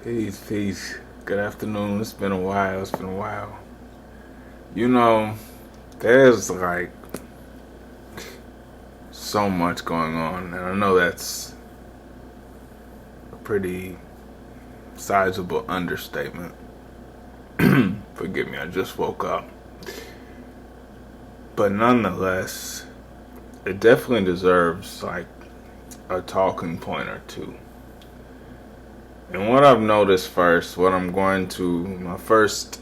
Peace, peace. Good afternoon. It's been a while. It's been a while. You know, there's like so much going on, and I know that's a pretty sizable understatement. Forgive me, I just woke up. But nonetheless, it definitely deserves like a talking point or two. And what I've noticed first, my first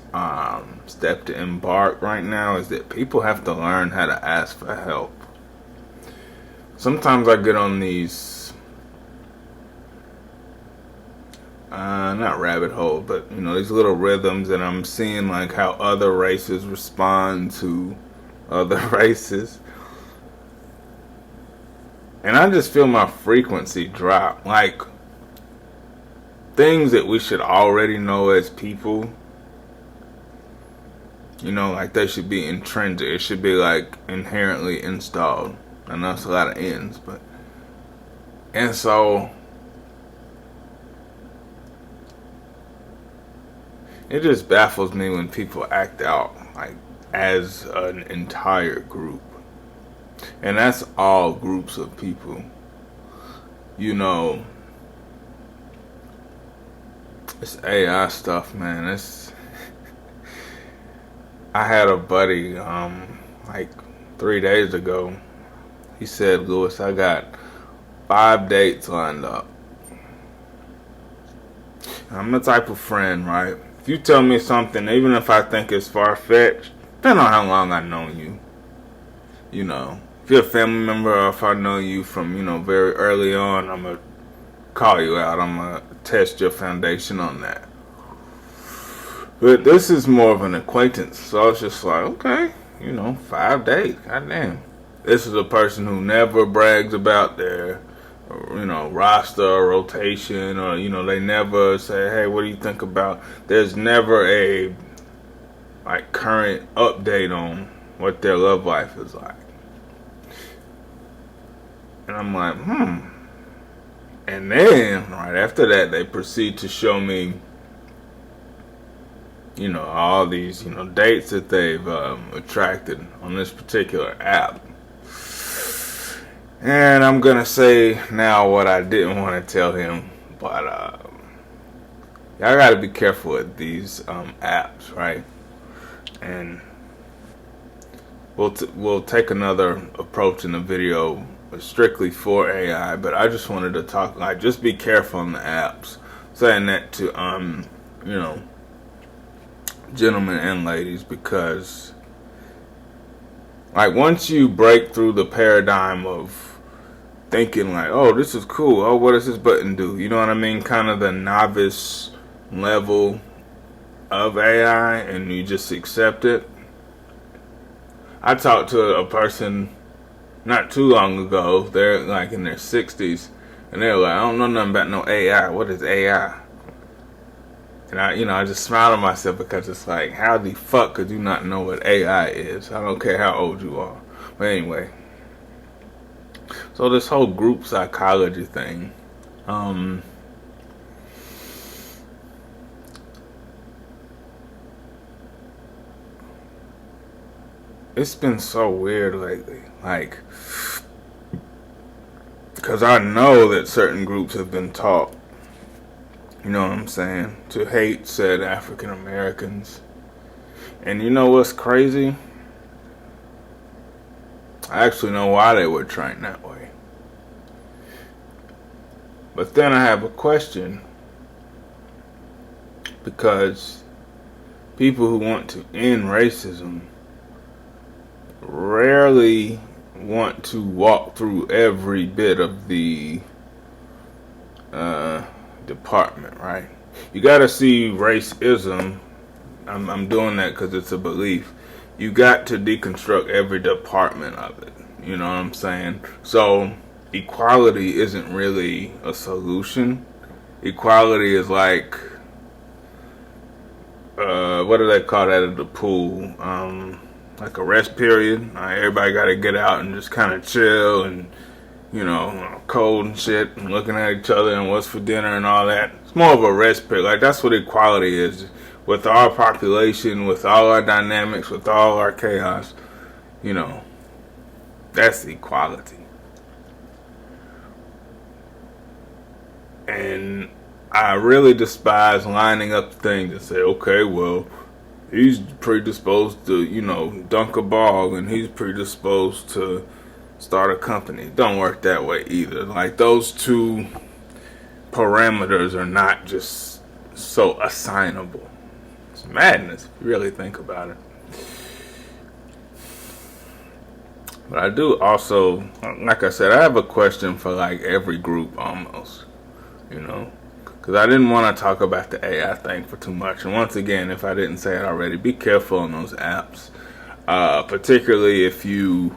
step to embark right now is that people have to learn how to ask for help. Sometimes I get on these, not rabbit hole, but these little rhythms, and I'm seeing like how other races respond to other races. And I just feel my frequency drop. Like, things that we should already know as people, like they should be intrinsic. It should be like inherently installed. I know it's a lot of ends, but. And so, it just baffles me when people act out like as an entire group. And that's all groups of people. You know, it's AI stuff, man. I had a buddy, like 3 days ago. He said, Lewis, I got 5 dates lined up. I'm the type of friend, right? If you tell me something, even if I think it's far-fetched, depending on how long I've known you, if you're a family member or if I know you from, very early on, I'm going to call you out. I'm going to test your foundation on that. But this is more of an acquaintance. So I was just like, okay, 5 days. Goddamn. This is a person who never brags about their, roster or rotation, or, they never say, hey, what do you think about? There's never a, like, current update on what their love life is like. And I'm like, And then, right after that, they proceed to show me, all these, dates that they've attracted on this particular app. And I'm going to say now what I didn't want to tell him, but y'all got to be careful with these apps, right? And we'll take another approach in the video strictly for AI, but I just wanted to talk, like, just be careful on the apps. Saying that to, gentlemen and ladies, because, like, once you break through the paradigm of thinking, like, oh, this is cool, oh, what does this button do? You know what I mean? Kind of the novice level of AI, and you just accept it. I talked to a person not too long ago. They're like in their 60s, and they're like, I don't know nothing about no AI. What is AI? And I just smiled at myself, because it's like, how the fuck could you not know what AI is? I don't care how old you are. But anyway, so this whole group psychology thing, it's been so weird lately. Like, because I know that certain groups have been taught, you know what I'm saying, to hate said African Americans. And you know what's crazy? I actually know why they were trained that way. But then I have a question, because people who want to end racism rarely want to walk through every bit of the department, right? You gotta see racism. I'm doing that because it's a belief. You got to deconstruct every department of it. You know what I'm saying? So equality isn't really a solution. Equality is like, what do they call that at the pool? Like a rest period. Everybody got to get out and just kind of chill and cold and shit, and looking at each other and what's for dinner and all that. It's more of a respect. Like, that's what equality is. With our population, with all our dynamics, with all our chaos, that's equality. And I really despise lining up things and say, okay, well, he's predisposed to, dunk a ball, and he's predisposed to start a company. It don't work that way either. Like, those two parameters are not just so assignable. It's madness if you really think about it. But I do also, like I said, I have a question for like every group almost, because I didn't want to talk about the AI thing for too much. And once again, if I didn't say it already, be careful on those apps, particularly if you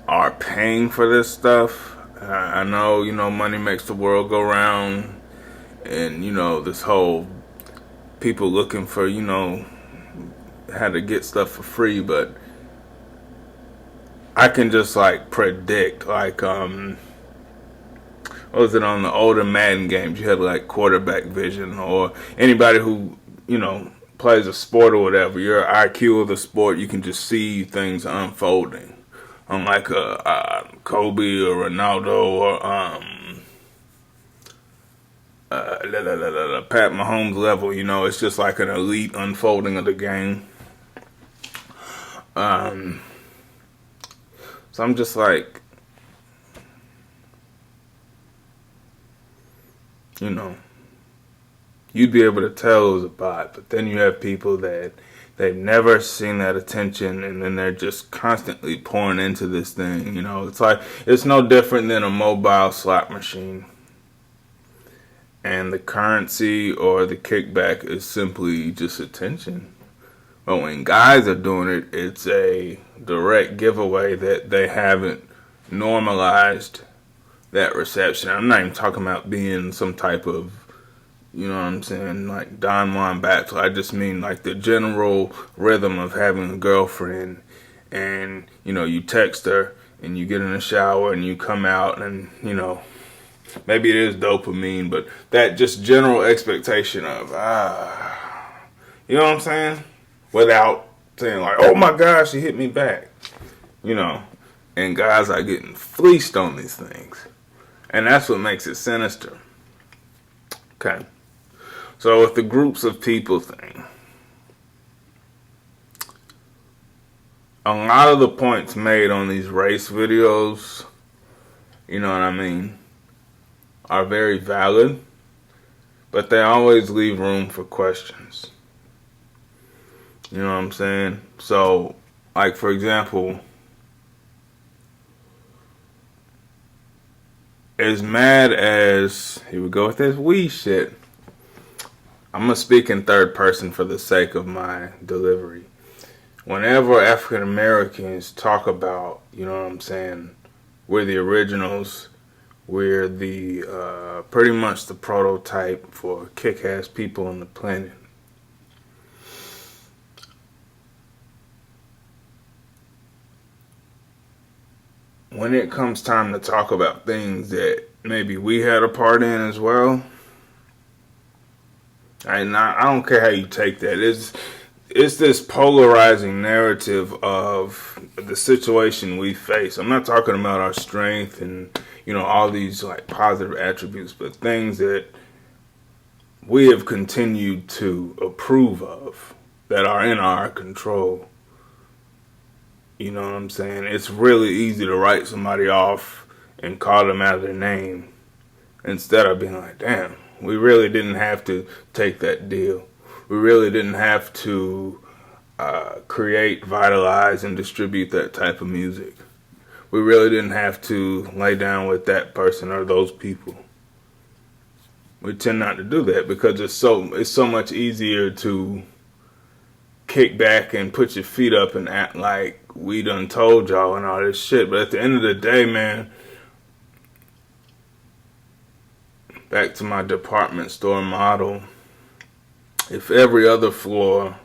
are paying for this stuff. I know, money makes the world go round, and, this whole people looking for, how to get stuff for free, but I can just, like, predict, like, what was it on the older Madden games? You had, like, quarterback vision, or anybody who, plays a sport or whatever, your IQ of the sport, you can just see things unfolding. Unlike a Kobe or Ronaldo or Pat Mahomes level, it's just like an elite unfolding of the game. So I'm just like, you'd be able to tell it was a bot, but then you have people that they've never seen that attention, and then they're just constantly pouring into this thing. It's like, it's no different than a mobile slot machine. And the currency or the kickback is simply just attention. But when guys are doing it, it's a direct giveaway that they haven't normalized that reception. I'm not even talking about being some type of, you know what I'm saying, like Don Juan Baptist. I just mean like the general rhythm of having a girlfriend, and, you text her and you get in the shower and you come out, and, maybe it is dopamine, but that just general expectation of, you know what I'm saying? Without saying like, oh my gosh, she hit me back. And guys are getting fleeced on these things. And that's what makes it sinister. Okay. So with the groups of people thing, a lot of the points made on these race videos, you know what I mean, are very valid, but they always leave room for questions. You know what I'm saying? So, like, for example, as mad as, here we go with this weed shit, I'm going to speak in third person for the sake of my delivery. Whenever African Americans talk about, you know what I'm saying, we're the originals, we're the, pretty much the prototype for kick-ass people on the planet, when it comes time to talk about things that maybe we had a part in as well, and I don't care how you take that. It's this polarizing narrative of the situation we face. I'm not talking about our strength and, all these like positive attributes, but things that we have continued to approve of that are in our control. You know what I'm saying? It's really easy to write somebody off and call them out of their name instead of being like, damn, we really didn't have to take that deal. We really didn't have to create, vitalize, and distribute that type of music. We really didn't have to lay down with that person or those people. We tend not to do that because it's so much easier to kick back and put your feet up and act like we done told y'all and all this shit. But at the end of the day, man, back to my department store model, if every other floor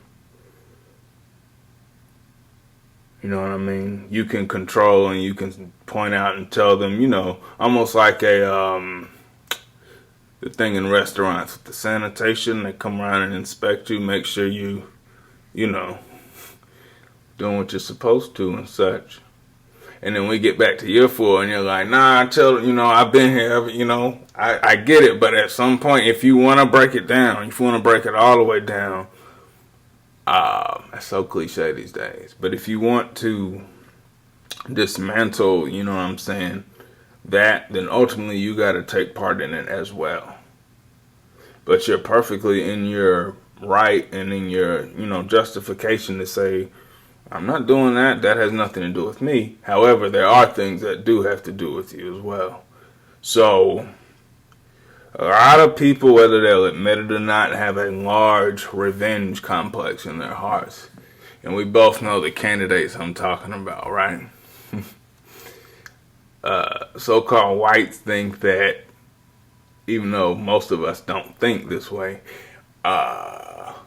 You know what I mean? You can control and you can point out and tell them, you know, almost like the thing in restaurants with the sanitation. They come around and inspect you, make sure you know, doing what you're supposed to and such. And then we get back to your floor and you're like, nah, I've been here, I get it. But at some point, if you want to break it down, if you want to break it all the way down, that's so cliche these days. But if you want to dismantle, you know what I'm saying, then ultimately you got to take part in it as well. But you're perfectly in your right and in your, justification to say, I'm not doing that. That has nothing to do with me. However, there are things that do have to do with you as well. So, a lot of people, whether they'll admit it or not, have a large revenge complex in their hearts. And we both know the candidates I'm talking about, right? So-called whites think that, even though most of us don't think this way,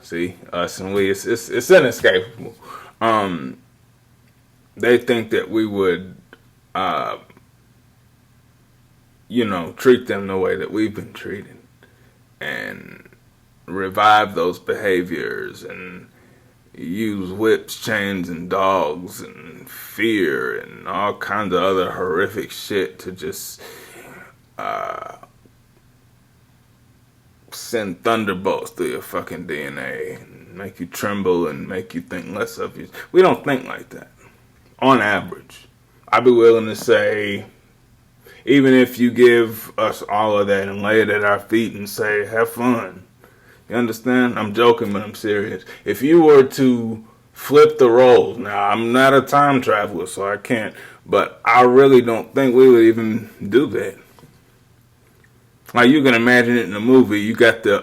see, us and we, it's inescapable. They think that we would, treat them the way that we've been treated and revive those behaviors and use whips, chains, and dogs and fear and all kinds of other horrific shit to just send thunderbolts through your fucking DNA and make you tremble and make you think less of you. We don't think like that. On average. I'd be willing to say, even if you give us all of that and lay it at our feet and say, have fun. You understand? I'm joking, but I'm serious. If you were to flip the roles, now I'm not a time traveler, so I can't, but I really don't think we would even do that. Like, you can imagine it in a movie. You got the,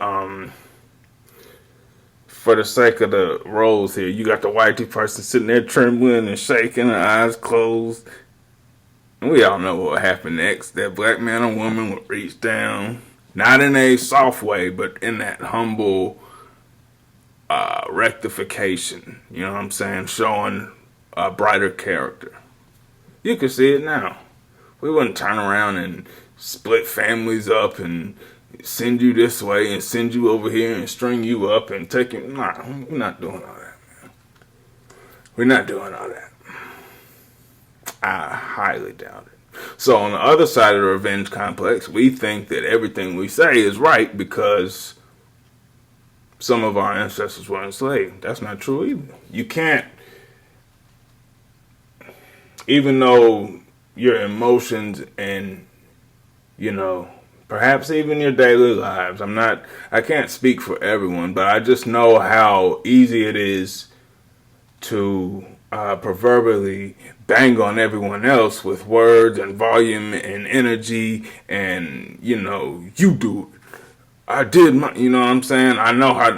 for the sake of the roles here, you got the whitey person sitting there trembling and shaking, her eyes closed. And we all know what would happen next. That black man or woman would reach down, not in a soft way, but in that humble rectification. You know what I'm saying? Showing a brighter character. You can see it now. We wouldn't turn around and split families up and send you this way and send you over here and string you up and take you. Nah, we're not doing all that, man. We're not doing all that. I highly doubt it. So on the other side of the revenge complex, we think that everything we say is right because some of our ancestors were enslaved. That's not true either. You can't, even though your emotions and, perhaps even your daily lives, I can't speak for everyone, but I just know how easy it is to proverbially bang on everyone else with words and volume and energy and, you do it. I did my, you know what I'm saying? I know how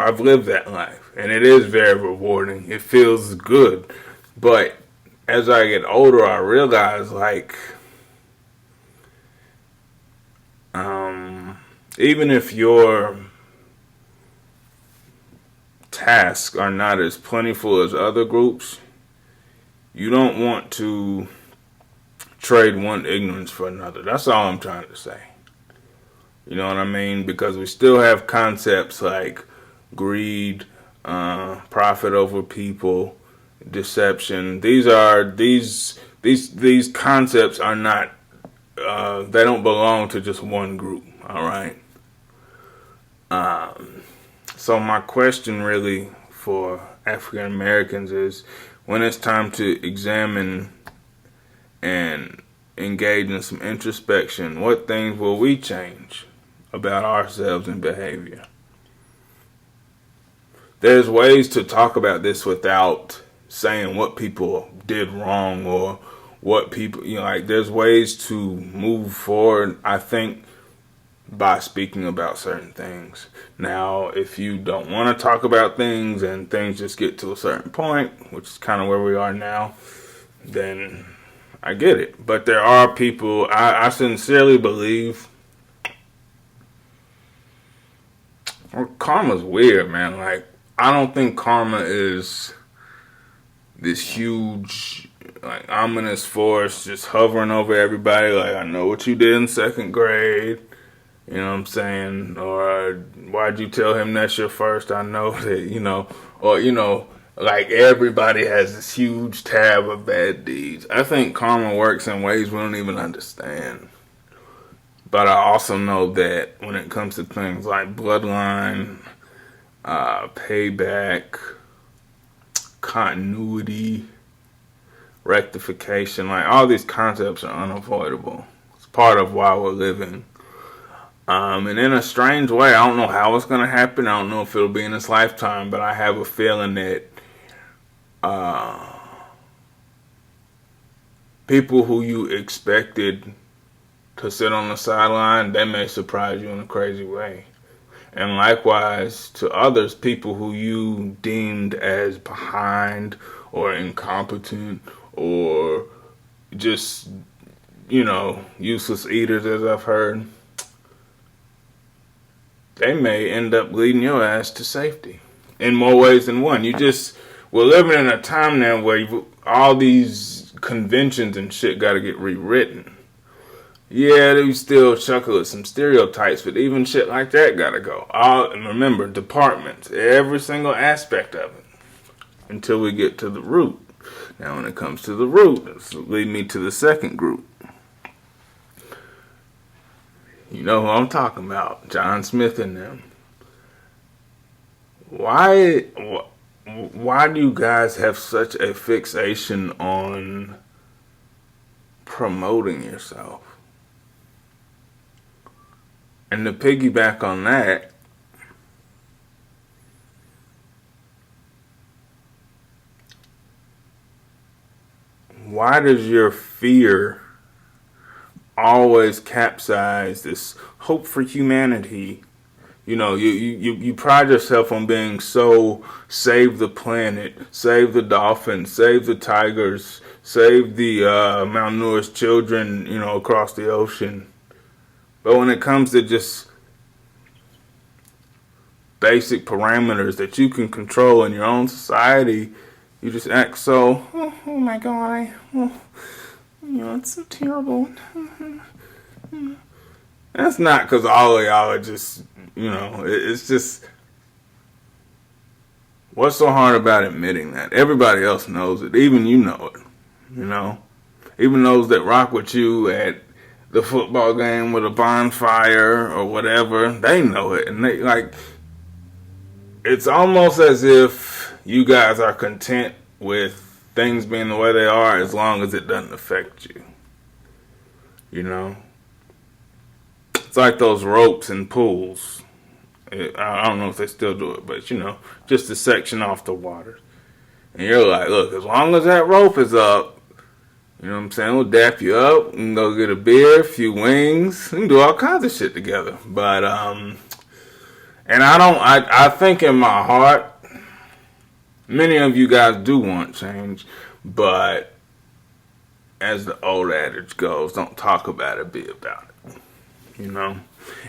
I've lived that life, and it is very rewarding. It feels good. But as I get older, I realize, even if your tasks are not as plentiful as other groups, you don't want to trade one ignorance for another. That's all I'm trying to say. You know what I mean? Because we still have concepts like greed, profit over people, deception. These concepts are not, they don't belong to just one group. All right. So my question really for African Americans is, when it's time to examine and engage in some introspection, what things will we change about ourselves and behavior? There's ways to talk about this without saying what people did wrong or what people, there's ways to move forward, I think, by speaking about certain things. Now, if you don't want to talk about things and things just get to a certain point, which is kind of where we are now, then I get it. But there are people, I sincerely believe, karma's weird, man. I don't think karma is this huge, like, ominous force just hovering over everybody. Like, I know what you did in second grade. You know what I'm saying? Or why'd you tell him that's your first? I know that, or, like everybody has this huge tab of bad deeds. I think karma works in ways we don't even understand. But I also know that when it comes to things like bloodline, payback, continuity, rectification, like all these concepts are unavoidable. It's part of why we're living. And in a strange way, I don't know how it's going to happen. I don't know if it'll be in this lifetime, but I have a feeling that people who you expected to sit on the sideline, they may surprise you in a crazy way. And likewise to others, people who you deemed as behind or incompetent or just, useless eaters, as I've heard, they may end up leading your ass to safety in more ways than one. We're living in a time now where all these conventions and shit got to get rewritten. Yeah, they still chuckle at some stereotypes, but even shit like that got to go. And remember, departments, every single aspect of it, until we get to the root. Now, when it comes to the root, this will lead me to the second group. You know who I'm talking about, John Smith and them. Why do you guys have such a fixation on promoting yourself? And to piggyback on that, why does your fear always capsize this hope for humanity? You pride yourself on being so save the planet, save the dolphins, save the tigers, save the malnourished children, across the ocean. But when it comes to just basic parameters that you can control in your own society, you just act so, oh my God, it's so terrible. That's not because all of y'all are just, it's just, what's so hard about admitting that? Everybody else knows it. Even you know it, Even those that rock with you at the football game with a bonfire or whatever, they know it. And it's almost as if you guys are content with things being the way they are as long as it doesn't affect you. It's like those ropes in pools. I don't know if they still do it, but just a section off the water. And you're like, look, as long as that rope is up, you know what I'm saying, we'll dap you up, we can go get a beer, a few wings, we can do all kinds of shit together. But, and I think in my heart, many of you guys do want change, but as the old adage goes, don't talk about it, be about it.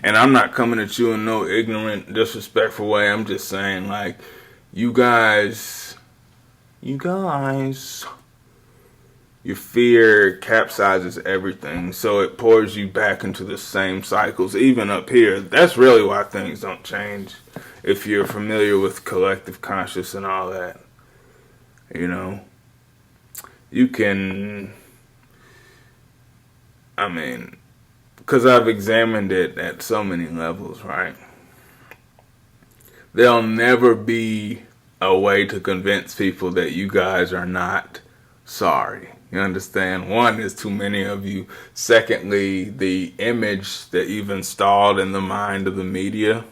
And I'm not coming at you in no ignorant, disrespectful way. I'm just saying, like, you guys, your fear capsizes everything, so it pours you back into the same cycles, even up here. That's really why things don't change, if you're familiar with collective conscious and all that. You can, because I've examined it at so many levels, right? There'll never be a way to convince people that you guys are not sorry. You understand? One, there's too many of you. Secondly, the image that you've installed in the mind of the media.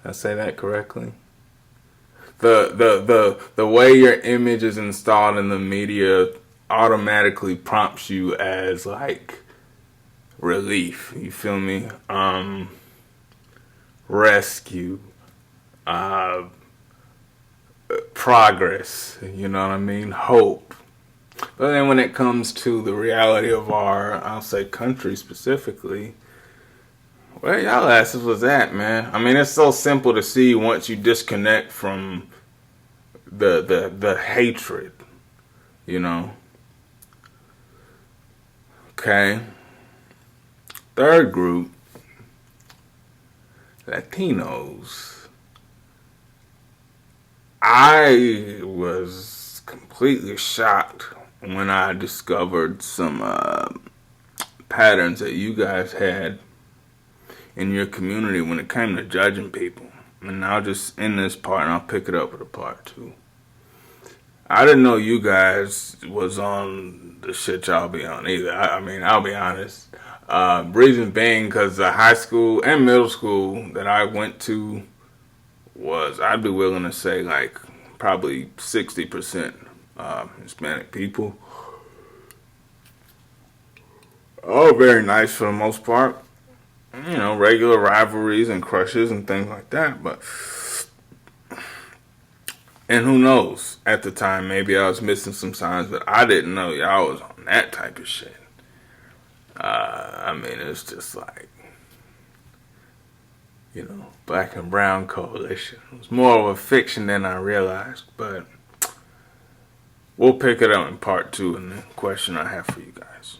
Did I say that correctly? The way your image is installed in the media automatically prompts you as like relief. You feel me? Rescue. Progress. You know what I mean? Hope. But then when it comes to the reality of our, I'll say country specifically, where y'all asses was at, man? It's so simple to see once you disconnect from the hatred. you know. Okay. Third group, Latinos. I was completely shocked when I discovered some patterns that you guys had in your community when it came to judging people. And I'll just end this part and I'll pick it up with a part two. I didn't know you guys was on the shit y'all be on either. I mean, I'll be honest. Reason being because the high school and middle school that I went to was, I'd be willing to say, like, probably 60% Hispanic people. All very nice for the most part. You know, regular rivalries and crushes and things like that. But, and who knows, at the time, maybe I was missing some signs, but I didn't know y'all was on that type of shit. I mean, it's just like, you know, black and brown coalition. It was more of a fiction than I realized, but we'll pick it up in part two in the question I have for you guys.